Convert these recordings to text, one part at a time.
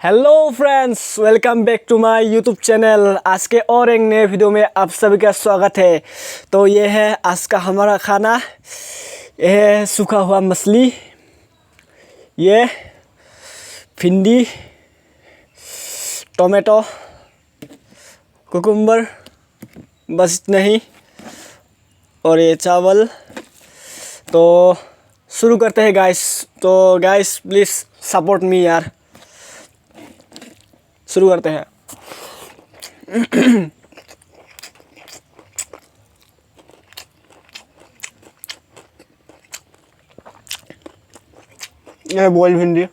Hello friends, welcome back to my YouTube channel. आज के और एक नए वीडियो में आप सभी का स्वागत है। तो ये है आज का हमारा खाना। ये है सूखा हुआ मछली, ये भिंडी, टोमेटो, कुकुम्बर, बस इतना ही। और ये चावल। तो शुरू करते हैं गाइस। तो गाइस प्लीज़ सपोर्ट मी यार। शुरू करते हैं। यह बॉयल भिंडी।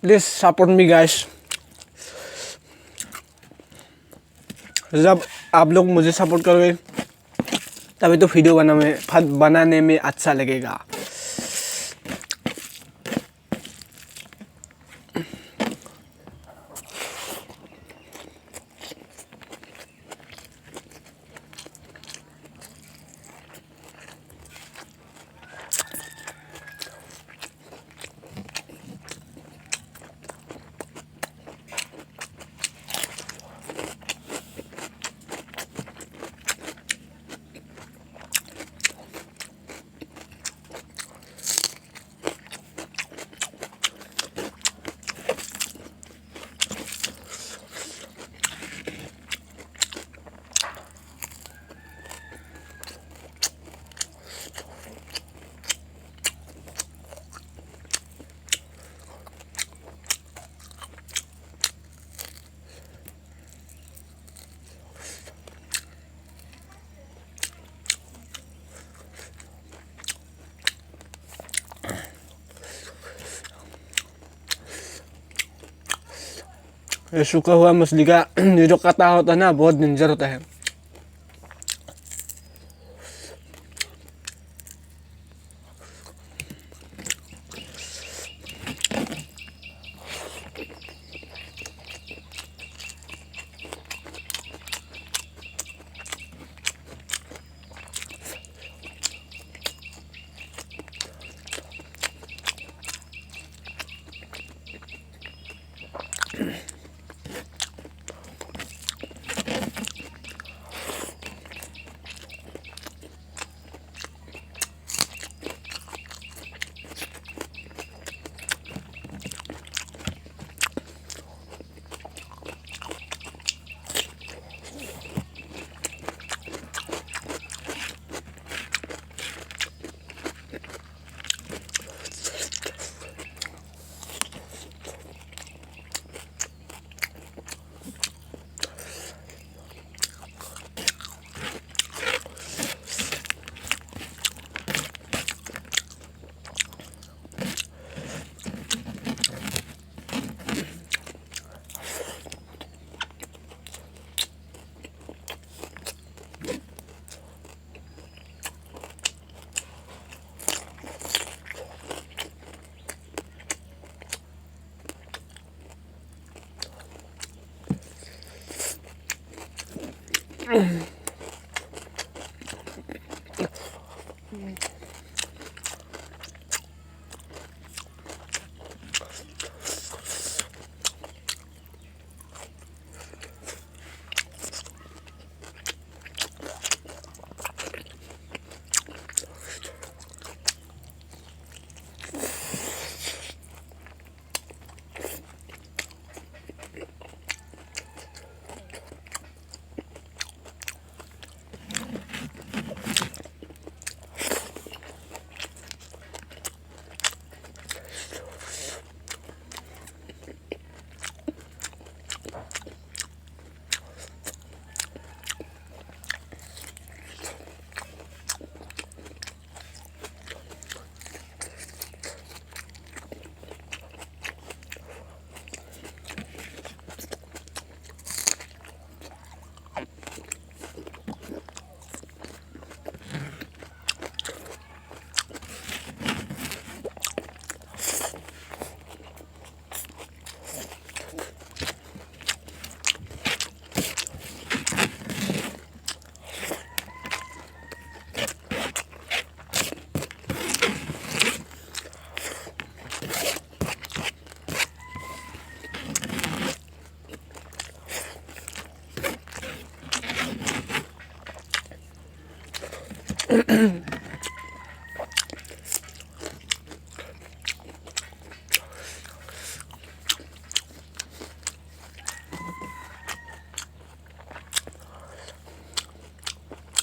Please support me guys. जब आप लोग मुझे सपोर्ट करोगे तभी तो वीडियो बनाने में अच्छा लगेगा। ये सूखा हुआ मछली का ये जो कटा होता है ना, बहुत डेंजर होता है।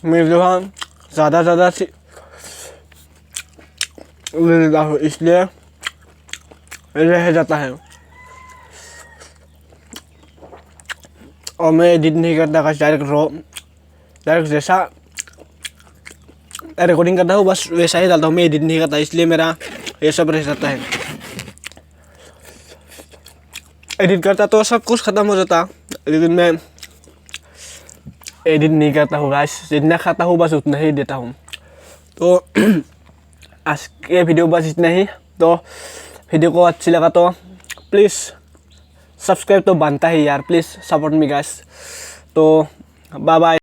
मैं जो हाँ ज़्यादा से ले लेता हूँ, इसलिए रह जाता है और मैं एडिट नहीं करता। डायरेक्ट जैसा रिकॉर्डिंग करता हूँ बस वैसा ही डालता हूँ, मैं एडिट नहीं करता, इसलिए मेरा ये सब रह जाता है। एडिट करता तो सब कुछ ख़त्म हो जाता, लेकिन मैं एडिट नहीं करता हूँ गाइस। जितना खाता हूँ बस उतना ही देता हूँ। तो आज के वीडियो बस इतना ही। तो वीडियो को अच्छी लगा तो प्लीज़ सब्सक्राइब तो बनता ही यार, प्लीज़ सपोर्ट मी गाइस। तो बाय बाय।